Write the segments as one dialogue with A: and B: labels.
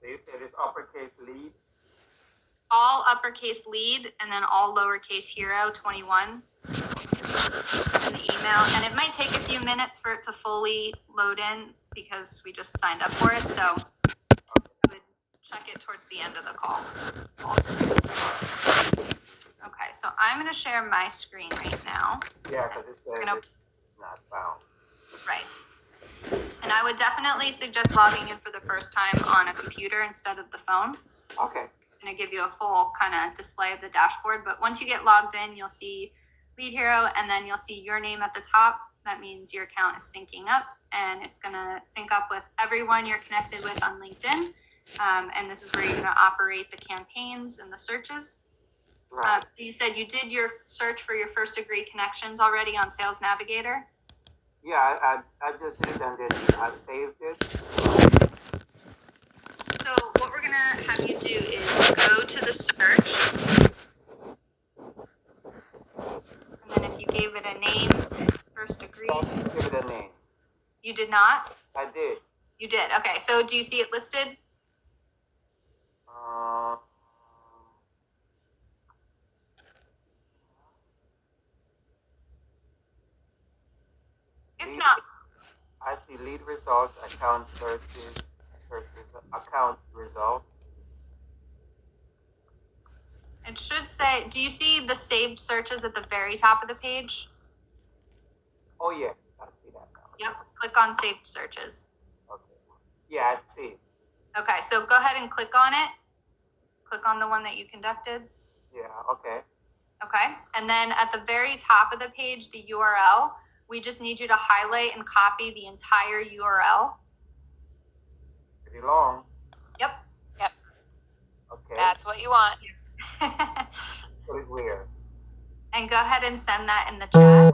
A: you said it's uppercase lead?
B: All uppercase lead and then all lowercase hero 21 in the email. And it might take a few minutes for it to fully load in because we just signed up for it. So I would check it towards the end of the call. Okay, so I'm going to share my screen right now.
A: Yeah, because it says it's not found.
B: Right. And I would definitely suggest logging in for the first time on a computer instead of the phone.
A: Okay.
B: Going to give you a full kind of display of the dashboard. But once you get logged in, you'll see Lead Hero, and then you'll see your name at the top. That means your account is syncing up, and it's going to sync up with everyone you're connected with on LinkedIn. And this is where you're going to operate the campaigns and the searches.
A: Right.
B: You said you did your search for your first degree connections already on Sales Navigator?
A: Yeah, I just did it and then I saved it.
B: So what we're going to have you do is go to the search. And then if you gave it a name, first degree.
A: Give it a name.
B: You did not?
A: I did.
B: You did. Okay. So do you see it listed? If not,
A: I see lead results, account searches, account results.
B: it should say, do you see the saved searches at the very top of the page?
A: Oh, yeah, I see that now.
B: Yep. Click on saved searches.
A: Okay. Yeah, I see.
B: Okay. So go ahead and click on it. Click on the one that you conducted.
A: Yeah, okay.
B: Okay. And then at the very top of the page, the URL, we just need you to highlight and copy the entire URL.
A: Pretty long.
B: Yep.
C: Yep.
A: Okay.
C: That's what you want.
A: Put it where?
B: And go ahead and send that in the chat.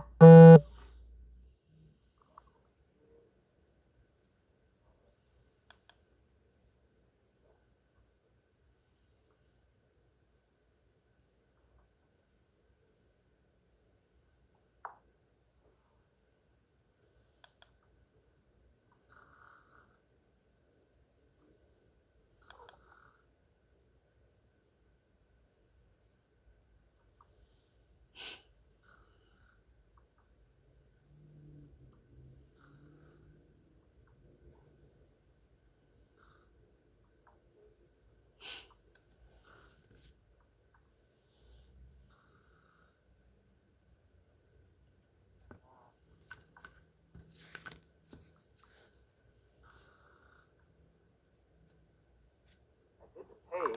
A: Hey.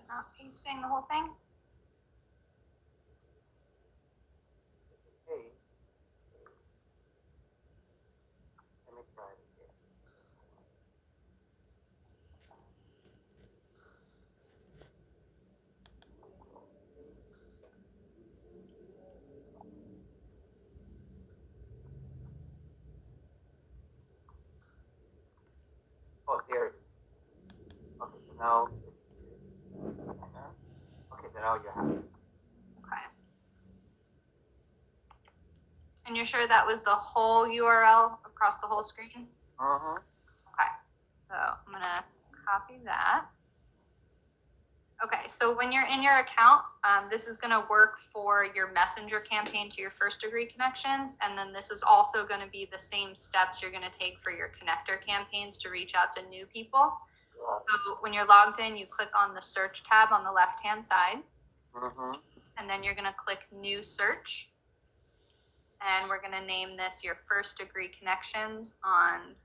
B: Not pasting the whole thing.
A: Hey. Let me try it again. Oh, there it is. Okay, so now. Okay, so now you have it.
B: Okay. And you're sure that was the whole URL across the whole screen? Okay. So I'm going to copy that. Okay, so when you're in your account, this is going to work for your messenger campaign to your first degree connections. And then this is also going to be the same steps you're going to take for your connector campaigns to reach out to new people. So when you're logged in, you click on the search tab on the left-hand side. And then you're going to click new search. And we're going to name this your first degree connections on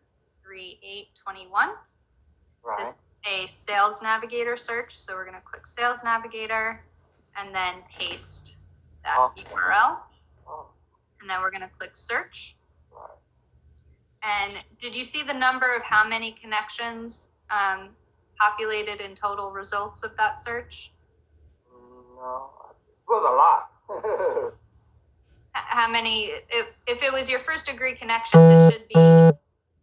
B: 3/8/21.
A: Right.
B: A Sales Navigator search. So we're going to click Sales Navigator and then paste that URL. And then we're going to click search. And did you see the number of how many connections populated in total results of that search?
A: No, it was a lot.
B: How many, if it was your first degree connections, it should be,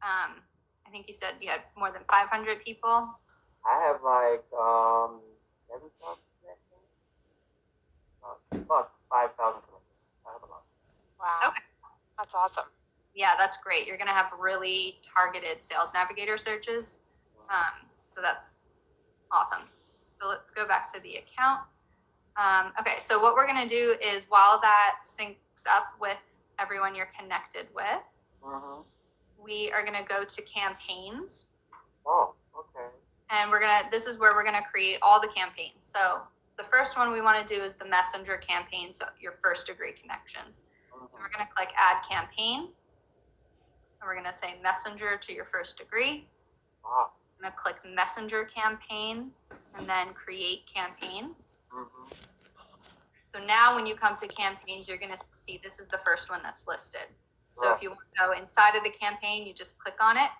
B: I think you said you had more than 500 people.
A: I have like 7,000 connections. About 5,000 connections. I have a lot.
C: Wow.
B: Okay.
C: That's awesome.
B: Yeah, that's great. You're going to have really targeted Sales Navigator searches. So that's awesome. So let's go back to the account. Okay, so what we're going to do is while that syncs up with everyone you're connected with, we are going to go to campaigns.
A: Oh, okay.
B: And this is where we're going to create all the campaigns. So the first one we want to do is the messenger campaign, so your first degree connections. So we're going to click add campaign. And we're going to say messenger to your first degree.
A: Wow.
B: I'm going to click messenger campaign and then create campaign. So now when you come to campaigns, you're going to see this is the first one that's listed. So if you want to go inside of the campaign, you just click on it.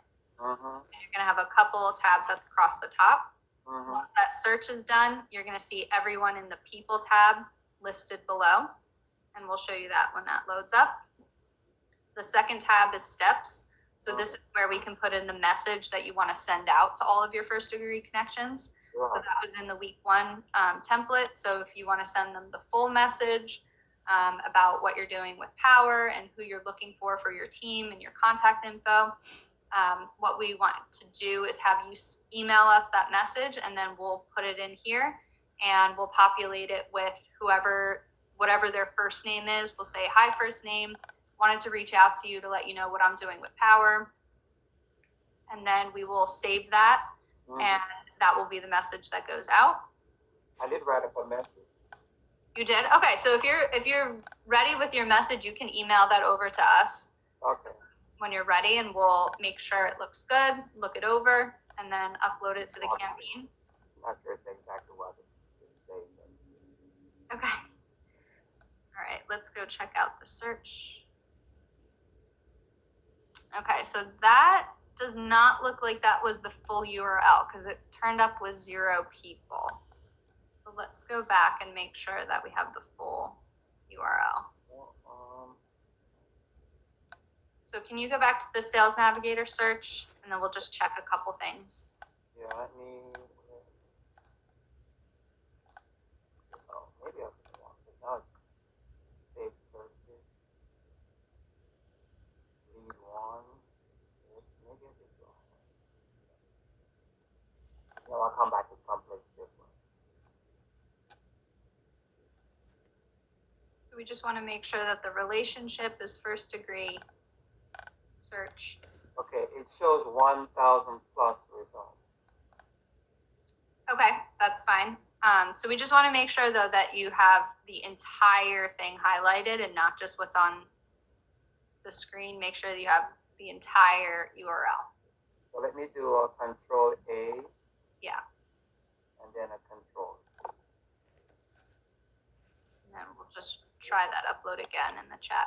B: And you're going to have a couple of tabs across the top. Once that search is done, you're going to see everyone in the people tab listed below. And we'll show you that when that loads up. The second tab is steps. So this is where we can put in the message that you want to send out to all of your first degree connections. So that was in the week 1 template. So if you want to send them the full message about what you're doing with Power and who you're looking for your team and your contact info, what we want to do is have you email us that message, and then we'll put it in here and we'll populate it with whatever their first name is. We'll say, hi, first name, wanted to reach out to you to let you know what I'm doing with Power. And then we will save that, and that will be the message that goes out.
A: I did write up a message.
B: You did? Okay, so if you're ready with your message, you can email that over to us.
A: Okay.
B: When you're ready, and we'll make sure it looks good, look it over, and then upload it to the campaign.
A: Not sure exactly what it's saying.
B: Okay. All right, let's go check out the search. Okay, so that does not look like that was the full URL because it turned up with 0 people. So let's go back and make sure that we have the full URL. So can you go back to the Sales Navigator search, and then we'll just check a couple things.
A: Yeah, let me. Maybe I can walk it out. Save searches. Lead 1. Maybe I did wrong. No, I'll come back to someplace different.
B: So we just want to make sure that the relationship is first degree search.
A: Okay, it shows 1,000 plus results.
B: Okay, that's fine. So we just want to make sure though that you have the entire thing highlighted and not just what's on the screen. Make sure that you have the entire URL.
A: So let me do a Control A.
B: Yeah.
A: And then a Control C.
B: And then we'll just try that upload again in the chat.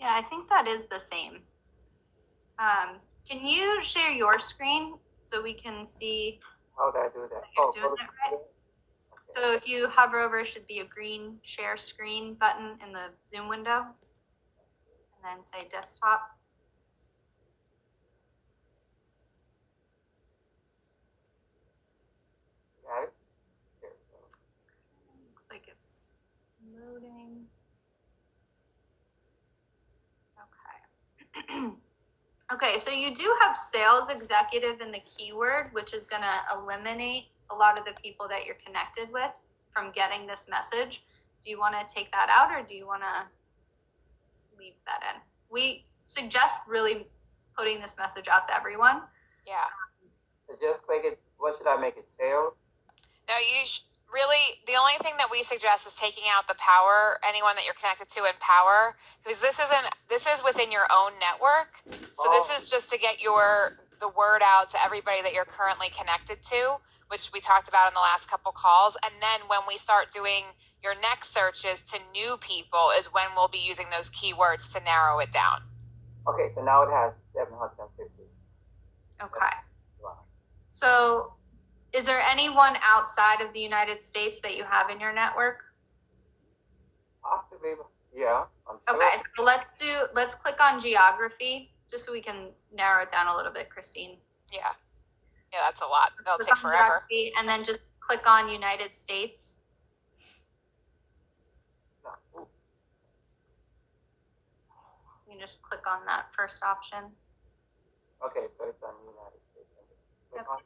B: Yeah, I think that is the same. Can you share your screen so we can see?
A: How do I do that?
B: You're doing it right? Okay. So if you hover over, should be a green share screen button in the Zoom window, and then say desktop.
A: Got it? There we go.
B: Looks like it's loading. Okay. Okay, so you do have sales executive in the keyword, which is going to eliminate a lot of the people that you're connected with from getting this message. Do you want to take that out, or do you want to leave that in? We suggest really putting this message out to everyone.
C: Yeah.
A: So just click it. What should I make it? Sales?
C: No, really, the only thing that we suggest is taking out the Power, anyone that you're connected to in Power, because this is within your own network. So this is just to get the word out to everybody that you're currently connected to, which we talked about in the last couple calls. And then when we start doing your next searches to new people is when we'll be using those keywords to narrow it down.
A: Okay, so now it has 750.
B: Okay.
A: Wow.
B: So is there anyone outside of the United States that you have in your network?
A: Possibly, yeah. I'm sure.
B: Okay, so let's click on geography, just so we can narrow it down a little bit, Christine.
C: Yeah. Yeah, that's a lot. It'll
B: Click
C: take
B: on
C: forever.
B: geography, and then just click on United States.
A: No. Ooh.
B: You can just click on that first option.
A: Okay, so it's on United States. Click
B: Yep.
A: on.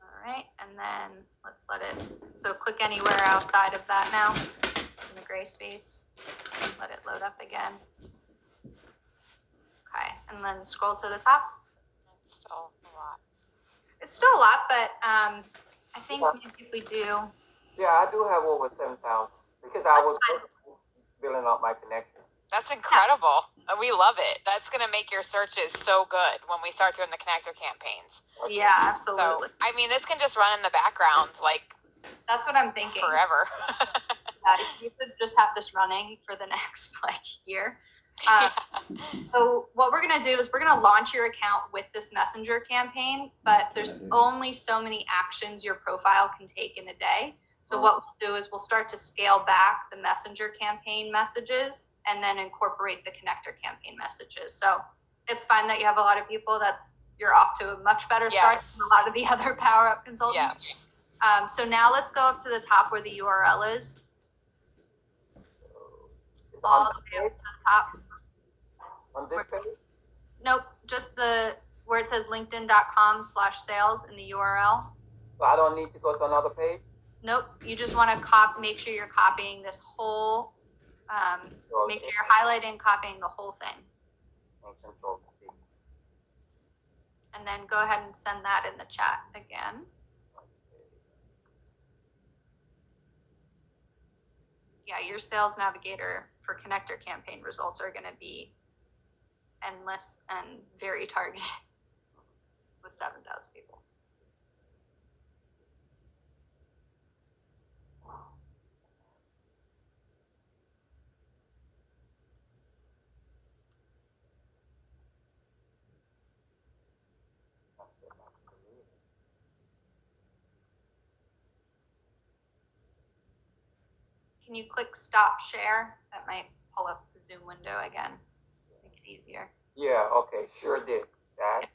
B: All right, and then let's let it, so click anywhere outside of that now, in the gray space. Let it load up again. Okay, and then scroll to the top.
C: It's still a lot.
B: It's still a lot, but I think maybe if we do,
A: Yeah, I do have over 7,000 because I was filling out my connection.
C: That's incredible. We love it. That's going to make your searches so good when we start doing the connector campaigns.
B: yeah, absolutely.
C: So, I mean, this can just run in the background like
B: That's what I'm thinking.
C: forever.
B: Yeah, you could just have this running for the next year. So what we're gonna do is we're gonna launch your account with this messenger campaign, but there's only so many actions your profile can take in a day. So what we'll do is we'll start to scale back the messenger campaign messages and then incorporate the connector campaign messages. So it's fine that you have a lot of people. You're off to a much better start than a lot of the other Power Up consultants.
C: Yes.
B: So now let's go up to the top where the URL is. All the way up to the top.
A: On this page?
B: Nope, just where it says linkedin.com/sales in the URL.
A: So I don't need to go to another page?
B: Nope, you just want to make sure you're copying this whole, make sure you're highlighting, copying the whole thing.
A: And Control-C.
B: And then go ahead and send that in the chat again. Yeah, your sales navigator for connector campaign results are going to be endless and very targeted with 7,000 people. Can you click stop share? That might pull up the Zoom window again, make it easier.
A: Yeah, okay, sure did. That.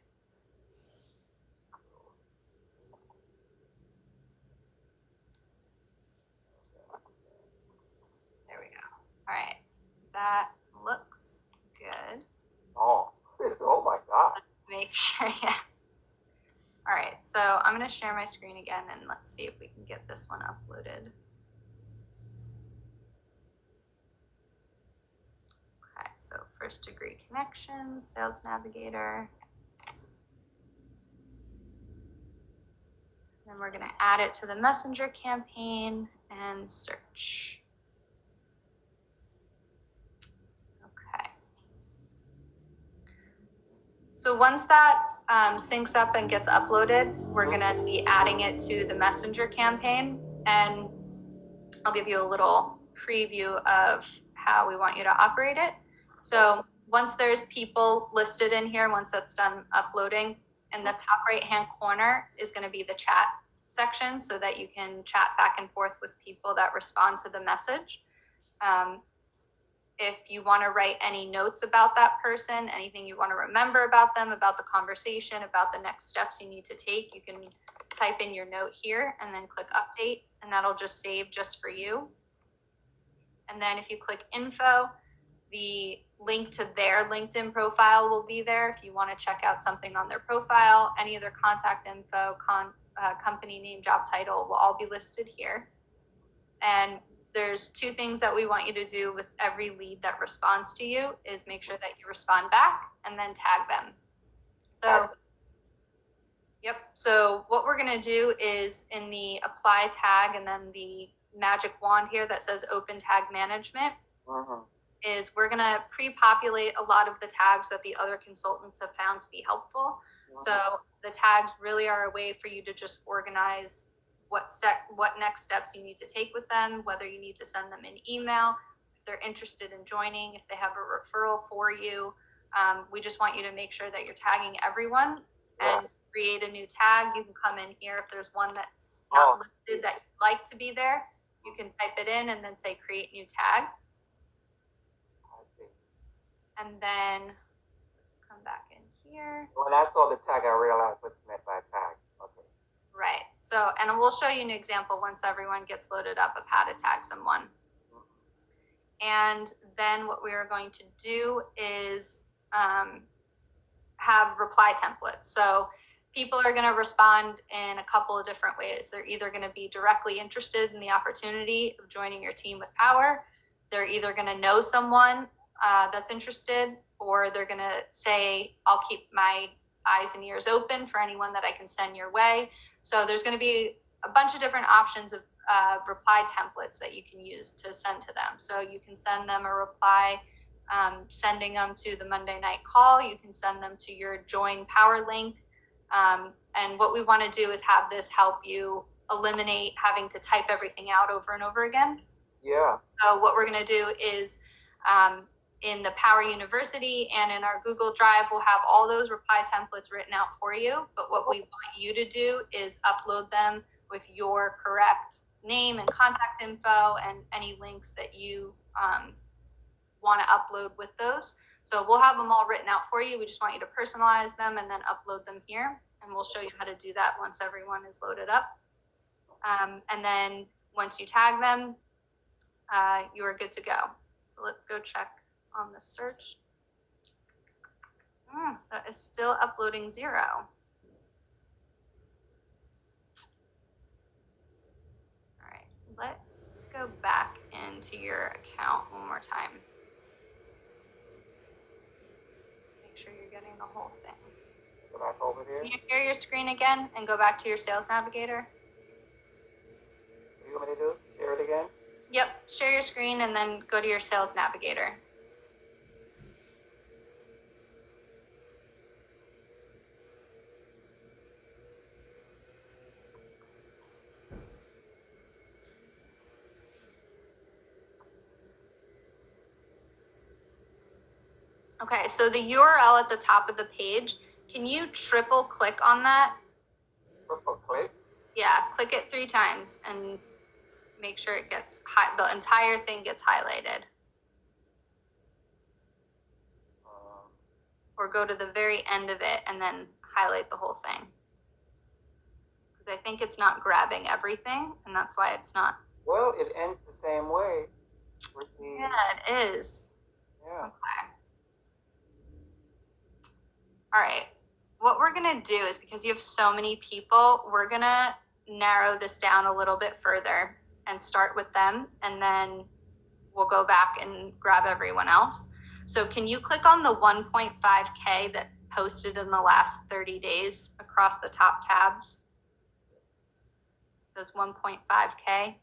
B: There we go. All right, that looks good.
A: Oh, oh my God.
B: Let's make sure, yeah. All right, so I'm gonna share my screen again and let's see if we can get this one uploaded. Okay, so first degree connections, sales navigator. Then we're gonna add it to the messenger campaign and search. Okay. So once that syncs up and gets uploaded, we're gonna be adding it to the messenger campaign, and I'll give you a little preview of how we want you to operate it. So once there's people listed in here, once that's done uploading, in the top right-hand corner is going to be the chat section so that you can chat back and forth with people that respond to the message. If you want to write any notes about that person, anything you want to remember about them, about the conversation, about the next steps you need to take, you can type in your note here and then click update, and that'll just save just for you. And then if you click info, the link to their LinkedIn profile will be there. If you want to check out something on their profile, any of their contact info, company name, job title will all be listed here. And there's two things that we want you to do with every lead that responds to you is make sure that you respond back and then tag them. So, yep. So what we're going to do is in the apply tag and then the magic wand here that says open tag management, is we're going to pre-populate a lot of the tags that the other consultants have found to be helpful. So the tags really are a way for you to just organize what next steps you need to take with them, whether you need to send them an email, if they're interested in joining, if they have a referral for you. We just want you to make sure that you're tagging everyone and create a new tag. You can come in here if there's one that's not listed that you'd like to be there. You can type it in and then say create new tag.
A: I see.
B: And then come back in here.
A: When I saw the tag, I realized what you meant by tag. Okay.
B: Right. So, and we'll show you an example once everyone gets loaded up of how to tag someone. And then what we are going to do is have reply templates. So people are going to respond in a couple of different ways. They're either going to be directly interested in the opportunity of joining your team with Power. They're either going to know someone that's interested, or they're going to say, I'll keep my eyes and ears open for anyone that I can send your way. So there's going to be a bunch of different options of reply templates that you can use to send to them. So you can send them a reply sending them to the Monday night call. You can send them to your join Power link. And what we want to do is have this help you eliminate having to type everything out over and over again.
A: Yeah.
B: So what we're going to do is in the Power University and in our Google Drive, we'll have all those reply templates written out for you. But what we want you to do is upload them with your correct name and contact info and any links that you want to upload with those. So we'll have them all written out for you. We just want you to personalize them and then upload them here. And we'll show you how to do that once everyone is loaded up. And then once you tag them, you are good to go. So let's go check on the search. That is still uploading 0. All right, let's go back into your account one more time. Make sure you're getting the whole thing.
A: Go back over there.
B: Can you share your screen again and go back to your Sales Navigator?
A: What do you want me to do? Share it again?
B: Yep, share your screen and then go to your Sales Navigator. Okay, so the URL at the top of the page, can you triple click on that?
A: Triple click?
B: Yeah, click it 3 times and make sure it gets the entire thing gets highlighted. Or go to the very end of it and then highlight the whole thing. Because I think it's not grabbing everything, and that's why it's not.
A: Well, it ends the same way.
B: Yeah, it is.
A: Yeah.
B: Okay. All right. What we're going to do is, because you have so many people, we're going to narrow this down a little bit further and start with them, and then we'll go back and grab everyone else. So can you click on the 1.5K that posted in the last 30 days across the top tabs? It says 1.5K.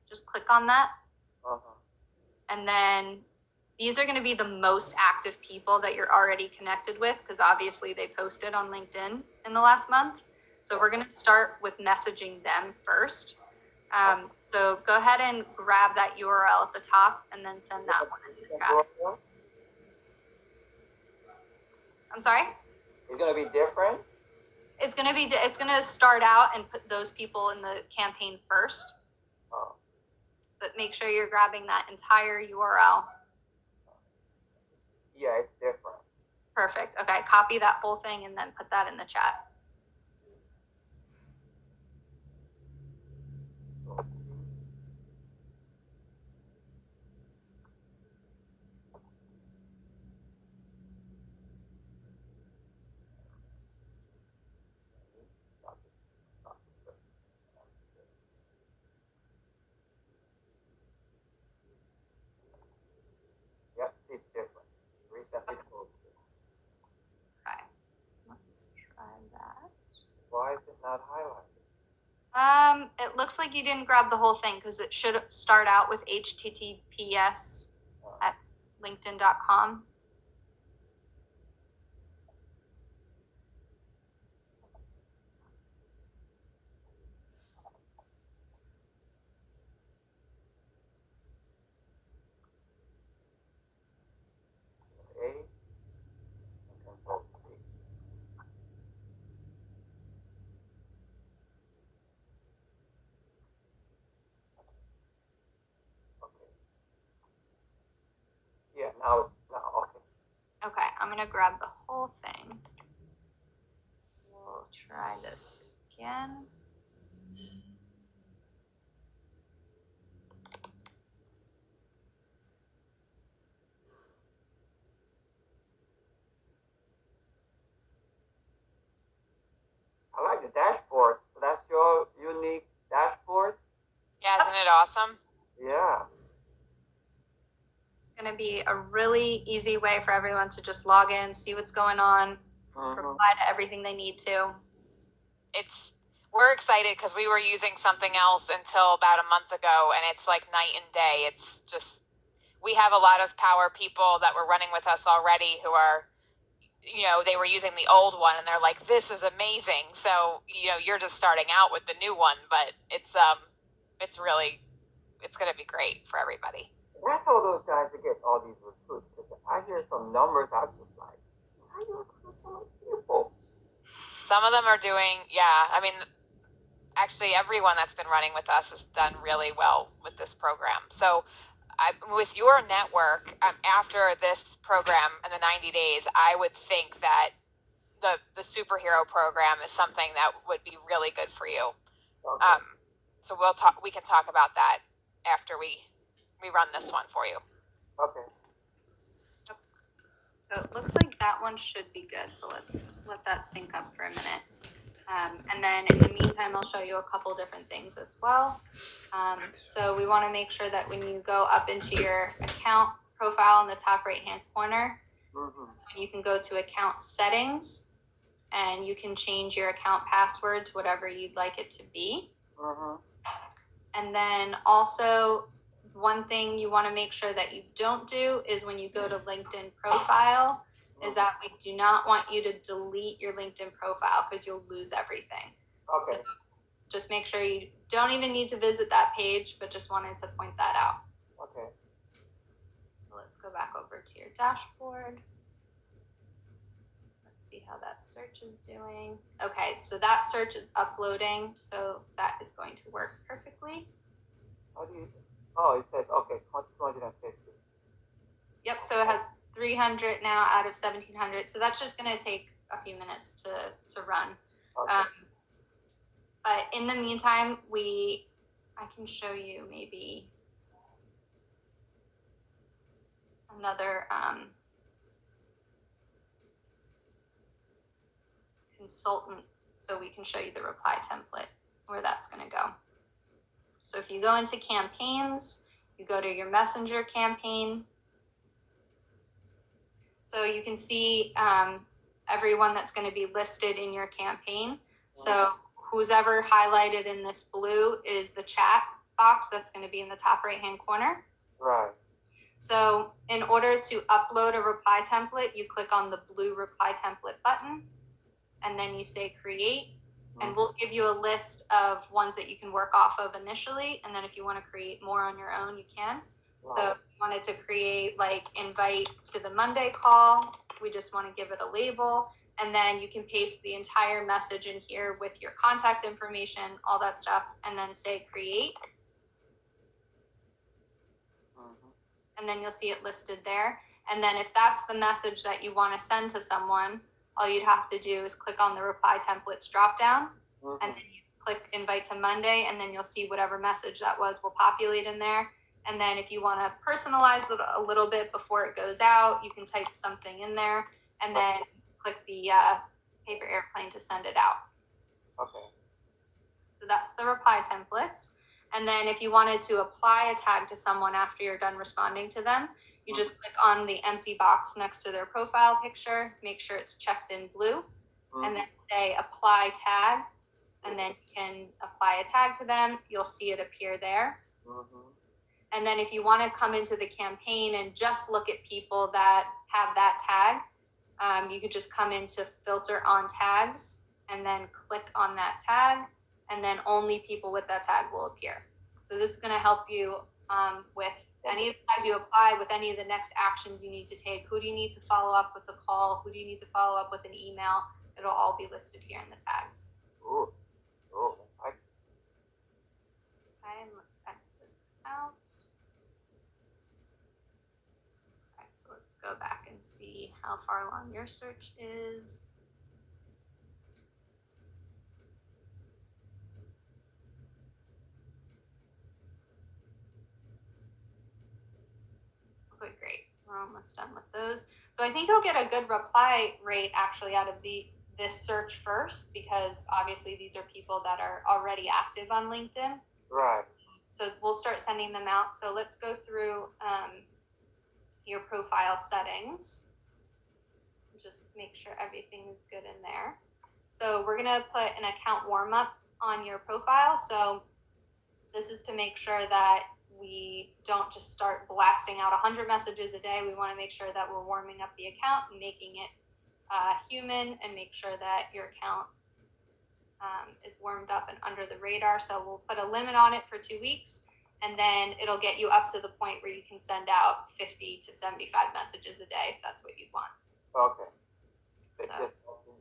B: Just click on that. And then these are going to be the most active people that you're already connected with, because obviously they posted on LinkedIn in the last month. So we're going to start with messaging them first. So go ahead and grab that URL at the top and then send that one in the chat. I'm sorry?
A: It's going to be different?
B: It's going to start out and put those people in the campaign first. But make sure you're grabbing that entire URL.
A: Yeah, it's different.
B: Perfect. Okay, copy that whole thing and then put that in the chat.
A: Yep, it's different. Recently posted.
B: Okay, let's try that.
A: Why is it not highlighted?
B: It looks like you didn't grab the whole thing because it should start out with https at linkedin.com.
A: A and Control C. out now. Okay.
B: Okay, I'm gonna grab the whole thing. We'll try this again.
A: I like the dashboard. So that's your unique dashboard.
C: Yeah, isn't it awesome?
A: Yeah.
B: It's gonna be a really easy way for everyone to just log in, see what's going on, reply to everything they need to.
C: We're excited because we were using something else until about a month ago, and it's like night and day. It's just, we have a lot of power people that were running with us already who are, they were using the old one and they're like, this is amazing. So, you're just starting out with the new one, but it's really, it's going to be great for everybody.
A: That's how those guys that get all these recruits. Because I hear some numbers, I'm just like, how do you recruit so many people?
C: Some of them are doing, yeah. I mean, actually, everyone that's been running with us has done really well with this program. So, with your network, after this program and the 90 days, I would think that the superhero program is something that would be really good for you.
A: Okay.
C: So we can talk about that after we run this one for you.
A: Okay.
B: So it looks like that one should be good. So let's let that sync up for a minute. And then in the meantime, I'll show you a couple different things as well. So we want to make sure that when you go up into your account profile in the top right-hand corner, you can go to account settings and you can change your account password to whatever you'd like it to be. And then also one thing you want to make sure that you don't do is when you go to LinkedIn profile, is that we do not want you to delete your LinkedIn profile because you'll lose everything.
A: Okay.
B: So just make sure you don't even need to visit that page, but just wanted to point that out.
A: Okay.
B: So let's go back over to your dashboard. Let's see how that search is doing. Okay, so that search is uploading, so that is going to work perfectly.
A: How do you? Oh, it says okay, 250.
B: Yep, so it has 300 now out of 1,700. So that's just going to take a few minutes to run.
A: Okay.
B: But in the meantime, I can show you maybe another consultant, so we can show you the reply template where that's going to go. So if you go into campaigns, you go to your messenger campaign. So you can see everyone that's going to be listed in your campaign. So who's ever highlighted in this blue is the chat box that's going to be in the top right-hand corner.
A: Right.
B: So in order to upload a reply template, you click on the blue reply template button, and then you say create, and we'll give you a list of ones that you can work off of initially, and then if you want to create more on your own, you can. Wow. So if you wanted to create like invite to the Monday call, we just want to give it a label, and then you can paste the entire message in here with your contact information, all that stuff, and then say create. And then you'll see it listed there. And then if that's the message that you want to send to someone, all you'd have to do is click on the reply templates drop down, and then you click invite to Monday, and then you'll see whatever message that was will populate in there. And then if you want to personalize it a little bit before it goes out, you can type something in there and then click the paper airplane to send it out.
A: Okay.
B: So that's the reply templates. And then if you wanted to apply a tag to someone after you're done responding to them, you just click on the empty box next to their profile picture, make sure it's checked in blue, and then say apply tag, and then you can apply a tag to them. You'll see it appear there. And then if you want to come into the campaign and just look at people that have that tag, you could just come into filter on tags and then click on that tag, and then only people with that tag will appear. So this is going to help you with any of the tags you apply, with any of the next actions you need to take. Who do you need to follow up with a call? Who do you need to follow up with an email? It'll all be listed here in the tags.
A: Ooh.
B: Okay, and let's X this out. Okay, So let's go back and see how far along your search is. Okay, great. We're almost done with those. So I think you'll get a good reply rate actually out of this search first, because obviously these are people that are already active on LinkedIn.
A: Right.
B: So we'll start sending them out. So let's go through your profile settings. Just make sure everything is good in there. So we're gonna put an account warm up on your profile. So this is to make sure that we don't just start blasting out 100 messages a day. We want to make sure that we're warming up the account and making it human, and make sure that your account is warmed up and under the radar. So we'll put a limit on it for 2 weeks, and then it'll get you up to the point where you can send out 50 to 75 messages a day if that's what you'd want.
A: Okay.
B: So,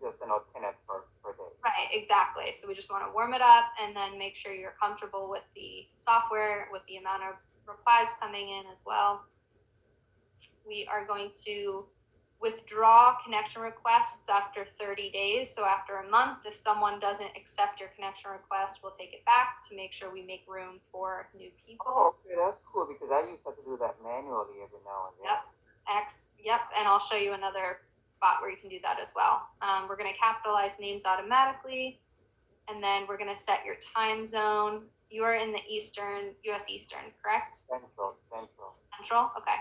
A: just an alternate per day.
B: right, exactly. So we just want to warm it up and then make sure you're comfortable with the software, with the amount of replies coming in as well. We are going to withdraw connection requests after 30 days. So after a month, if someone doesn't accept your connection request, we'll take it back to make sure we make room for new people.
A: Oh, okay, that's cool, because I used to have to do that manually every now and then.
B: Yep. And I'll show you another spot where you can do that as well. We're going to capitalize names automatically, and then we're going to set your time zone. You are in the US Eastern, correct?
A: Central.
B: Central? Okay.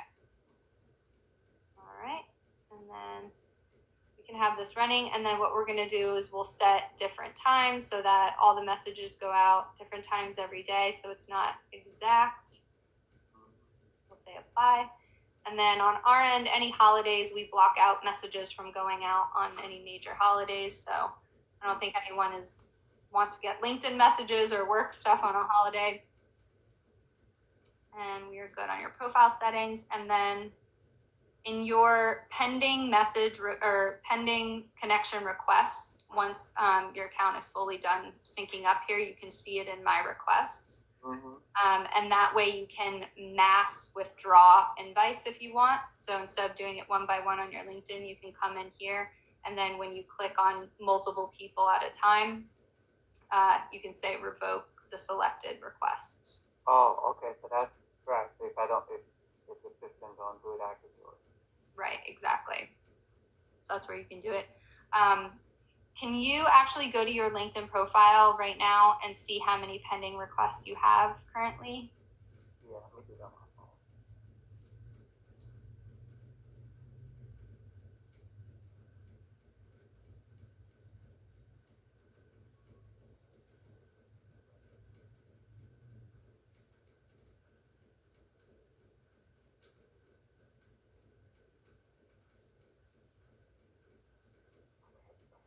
B: All right. And then we can have this running. And then what we're going to do is we'll set different times so that all the messages go out different times every day. So it's not exact. We'll say apply. And then on our end, any holidays, we block out messages from going out on any major holidays. So I don't think anyone wants to get LinkedIn messages or work stuff on a holiday. And we are good on your profile settings. And then in your pending message or pending connection requests, once your account is fully done syncing up here, you can see it in my requests. Mm-hmm. And that way you can mass withdraw invites if you want. So instead of doing it one by one on your LinkedIn, you can come in here, and then when you click on multiple people at a time, you can say revoke the selected requests.
A: Oh, okay. So that's right. So if the system don't do it, I can do it.
B: Right, exactly. So that's where you can do it. Can you actually go to your LinkedIn profile right now and see how many pending requests you have currently?
A: Yeah, let me do that on my phone.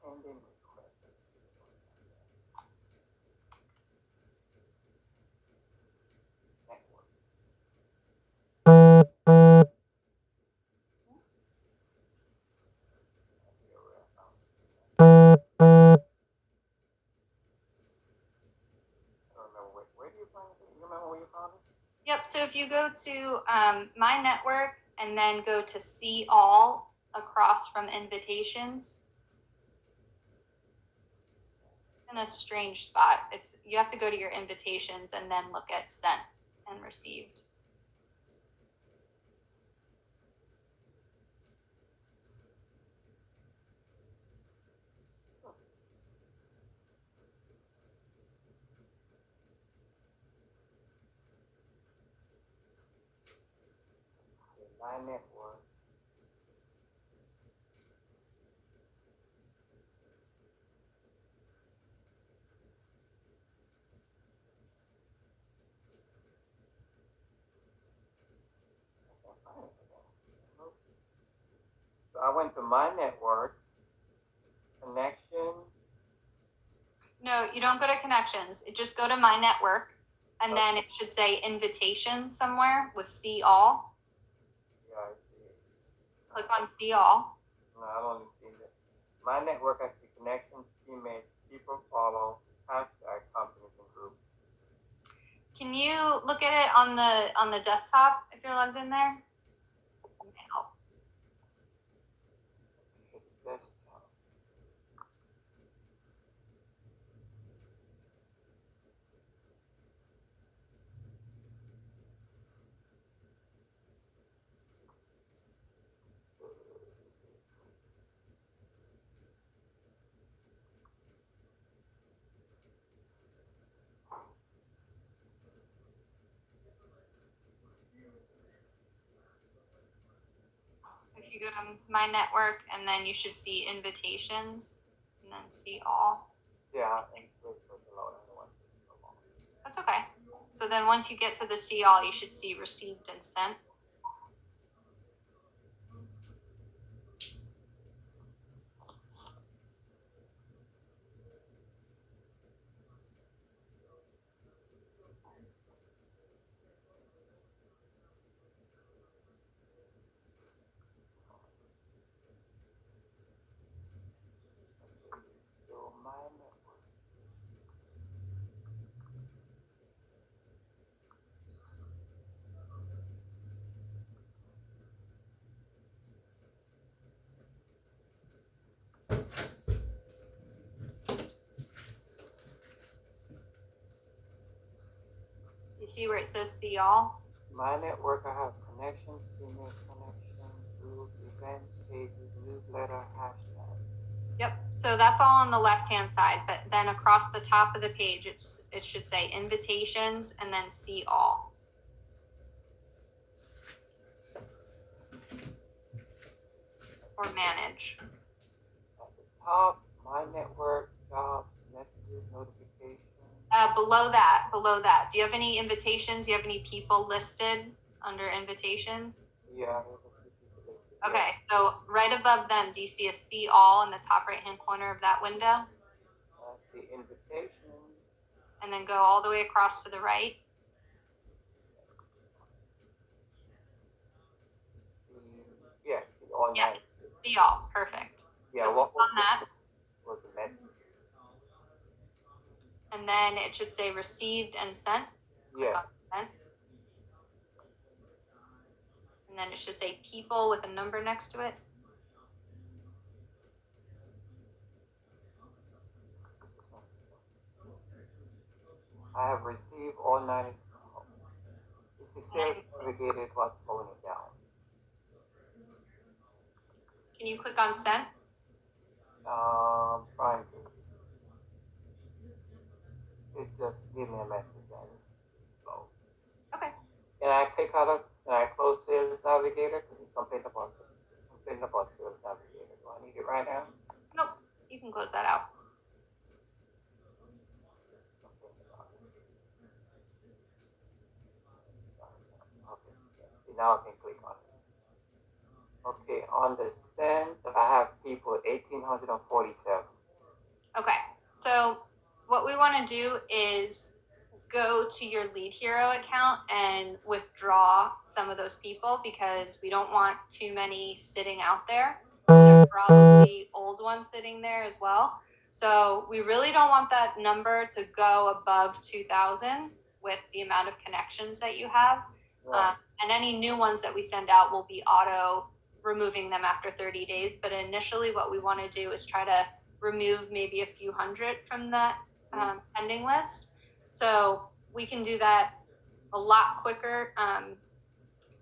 A: Pending request. Network. Where do you find it? You remember where you found it?
B: Yep. So if you go to my network and then go to see all across from invitations, in a strange spot. You have to go to your invitations and then look at sent and received.
A: My network. So I went to my network, connection.
B: No, you don't go to connections. Just go to my network, and then it should say invitations somewhere with see all.
A: Yeah, I see it.
B: Click on see all.
A: No, I don't see it. My network has the connections, teammates, people follow, hashtag companies and groups.
B: Can you look at it on the desktop if you're logged in there? It may help. if you go to my network, and then you should see invitations, and then see all.
A: Yeah, and click for the load. I don't want to so long.
B: That's okay. So then once you get to the see all, you should see received and sent.
A: So my network.
B: You see where it says see all?
A: My network, I have connections, email connection, group, event, pages, newsletter, hashtag.
B: Yep. So that's all on the left-hand side, but then across the top of the page, it should say invitations and then see all. Or manage.
A: At the top, my network, jobs, messages, notifications.
B: Below that, do you have any invitations? Do you have any people listed under invitations?
A: Yeah, there's a few people listed.
B: Okay,
A: Yeah.
B: so right above them, do you see a see all in the top right-hand corner of that window?
A: I see invitations.
B: And then go all the way across to the right.
A: Yes, see all
B: Yeah.
A: nine.
B: See all, perfect.
A: Yeah,
B: so
A: what
B: click on that.
A: was the message?
B: And then it should say received and sent. Click
A: Yeah.
B: on sent. And then it should say people with a number next to it.
A: I have received all nine. This is sales navigator is what's slowing it down.
B: Can you click on sent?
A: Trying to. It just give me a message and it's slow.
B: Okay.
A: Can I click out of? Can I close Sales Navigator? Because it's complaining about Sales Navigator. Do I need it right now?
B: Nope. You can close that out.
A: Okay. See, now I can click on it. Okay, on the send, I have people 1,847.
B: Okay. So what we want to do is go to your Lead Hero account and withdraw some of those people because we don't want too many sitting out there. There are probably old ones sitting there as well. So we really don't want that number to go above 2,000 with the amount of connections that you have.
A: Right.
B: And any new ones that we send out will be auto removing them after 30 days. But initially what we want to do is try to remove maybe a few hundred from that pending list. So we can do that a lot quicker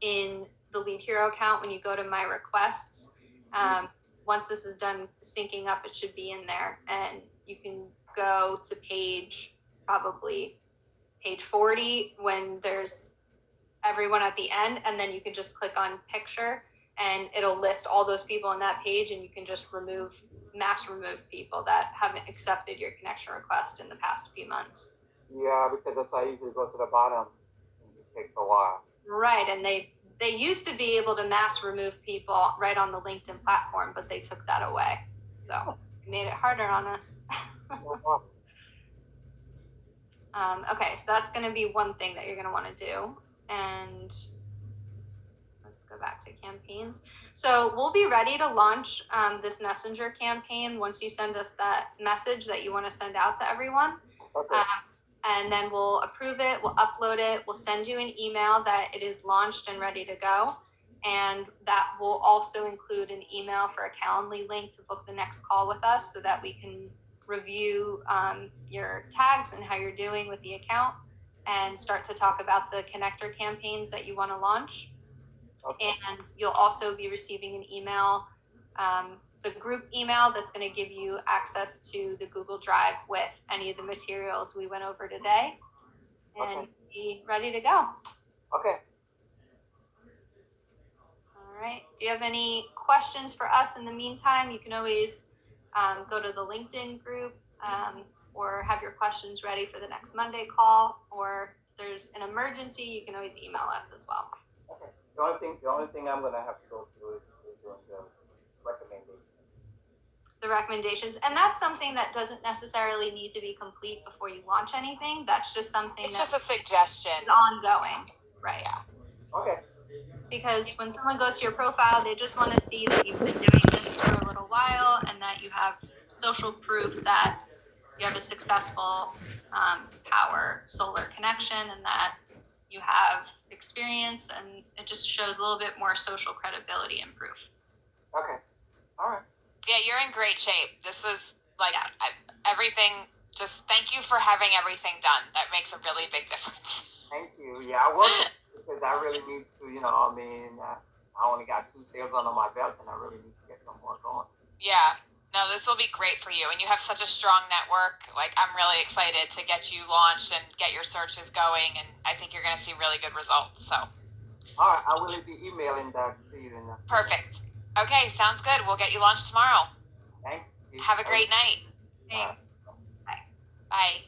B: in the Lead Hero account when you go to My Requests. Once this is done syncing up, it should be in there. And you can go to probably page 40 when there's everyone at the end, and then you can just click on picture and it'll list all those people on that page, and you can just mass remove people that haven't accepted your connection request in the past few months.
A: Yeah, because that's why I usually go to the bottom. It takes a while.
B: Right, and they used to be able to mass remove people right on the LinkedIn platform, but they took that away. So it made it harder on us. Okay, so that's going to be one thing that you're going to want to do. And let's go back to campaigns. So we'll be ready to launch this messenger campaign once you send us that message that you want to send out to everyone.
A: Okay.
B: And then we'll approve it, we'll upload it, we'll send you an email that it is launched and ready to go. And that will also include an email for a Calendly link to book the next call with us so that we can review your tags and how you're doing with the account and start to talk about the connector campaigns that you want to launch.
A: Okay.
B: And you'll also be receiving an email, the group email that's going to give you access to the Google Drive with any of the materials we went over today. And be ready to go.
A: Okay.
B: All right. Do you have any questions for us in the meantime? You can always go to the LinkedIn group or have your questions ready for the next Monday call, or if there's an emergency, you can always email us as well.
A: Okay. The only thing I'm gonna have to go through is doing the recommendation.
B: The recommendations, and that's something that doesn't necessarily need to be complete before you launch anything. That's just something
C: It's just a suggestion.
B: Ongoing, right?
C: Yeah.
A: Okay.
B: Because when someone goes to your profile, they just want to see that you've been doing this for a little while and that you have social proof that you have a successful power solar connection and that you have experience, and it just shows a little bit more social credibility and proof.
A: Okay. All right.
C: Yeah, you're in great shape. This was like everything. Just thank you for having everything done. That makes a really big difference.
A: Thank you. Yeah, I was because I really need to. I only got 2 sales under my belt, and I really need to get some more going.
C: Yeah. No, this will be great for you. And you have such a strong network. Like, I'm really excited to get you launched and get your searches going. And I think you're going to see really good results. So.
A: All right. I will be emailing that to you.
C: Perfect. Okay, sounds good. We'll get you launched tomorrow.
A: Thank you.
C: Have a great night.
B: Thanks. Bye.
C: Bye.